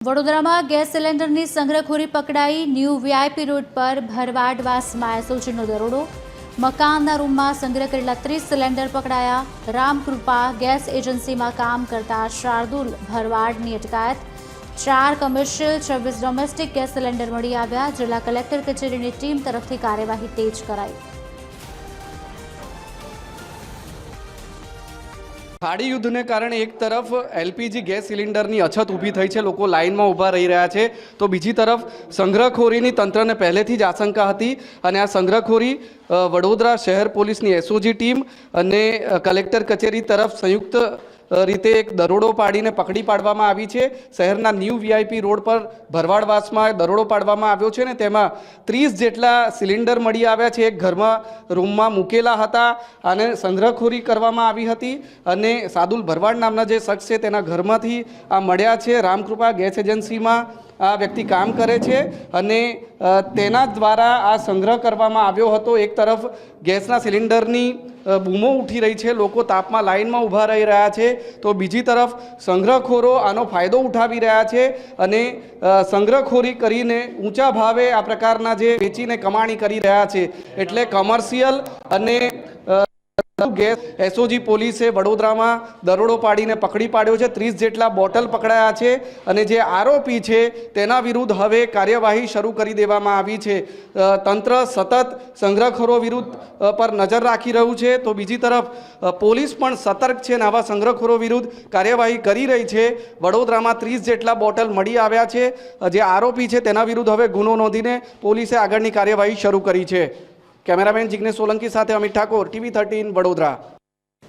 વડોદરામાં ગેસ સિલિન્ડરની સંગ્રહખોરી પકડાઈ। ન્યૂ વીઆઈપી રોડ પર ભરવાડવાસમાં એસઓજીનો દરોડો। મકાનના રૂમમાં સંગ્રહ કરેલા 30 સિલિન્ડર પકડાયા। રામકૃપા ગેસ એજન્સીમાં કામ કરતા શાર્દુલ ભરવાડની અટકાયત। 4 કમર્શિયલ 26 ડોમેસ્ટિક ગેસ સિલિન્ડર મળી આવ્યા। જિલ્લા કલેક્ટર કચેરીની ટીમ તરફથી કાર્યવાહી તેજ કરાઈ। ખાડી યુદ્ધને કારણે એક તરફ એલપીજી ગેસ સિલિન્ડરની અછત ઊભી થઈ છે, લોકો લાઇનમાં ઊભા રહી રહ્યા છે, તો બીજી તરફ સંગ્રહખોરીની તંત્રને પહેલેથી જ આશંકા હતી અને આ સંગ્રહખોરી વડોદરા શહેર પોલીસની એસઓજી ટીમ અને કલેક્ટર કચેરી તરફ સંયુક્ત રીતે એક દરોડો પાડીને પકડી પાડવામાં આવી છે। શહેરના ન્યૂ વીઆઈપી રોડ પર ભરવાડવાસમાં દરોડો પાડવામાં આવ્યો છે ને તેમાં 30 જેટલા સિલિન્ડર મળી આવ્યા છે। એક ઘરમાં રૂમમાં મૂકેલા હતા અને સંગ્રહખોરી કરવામાં આવી હતી અને શાર્દુલ ભરવાડ નામના જે શખ્સ છે તેના ઘરમાંથી આ મળ્યા છે। રામકૃપા ગેસ એજન્સીમાં આ વ્યક્તિ કામ કરે છે અને તેના દ્વારા આ સંગ્રહ કરવામાં આવ્યો હતો। એક તરફ ગેસના સિલિન્ડરની બૂમો ઉઠી રહી છે, લોકો તાપમાં લાઇનમાં ઊભા રહી રહ્યા છે, તો બીજી તરફ સંગ્રહખોરો આનો ફાયદો ઉઠાવી રહ્યા છે અને સંગ્રહખોરી કરીને ઊંચા ભાવે આ પ્રકારના જે વેચીને કમાણી કરી રહ્યા છે। એટલે કમર્શિયલ અને ગેસ એસઓજી પોલીસે વડોદરામાં દરોડો પાડીને પકડી પાડ્યો છે। 30 જેટલા બોટલ પકડાયા છે અને જે આરોપી છે તેના વિરુદ્ધ હવે કાર્યવાહી શરૂ કરી દેવામાં આવી છે। તંત્ર સતત સંગ્રહખોરો વિરુદ્ધ પર નજર રાખી રહ્યું છે, તો બીજી તરફ પોલીસ પણ સતર્ક છે અને આવા સંગ્રહખોરો વિરુદ્ધ કાર્યવાહી કરી રહી છે। વડોદરામાં 30 જેટલા બોટલ મળી આવ્યા છે। જે આરોપી છે તેના વિરુદ્ધ હવે ગુનો નોંધીને પોલીસે આગળની કાર્યવાહી શરૂ કરી છે। કેમેરામેન જિગ્નેશ સોલંકી સાથે અમિત ઠાકોર, TV 13 વડોદરા।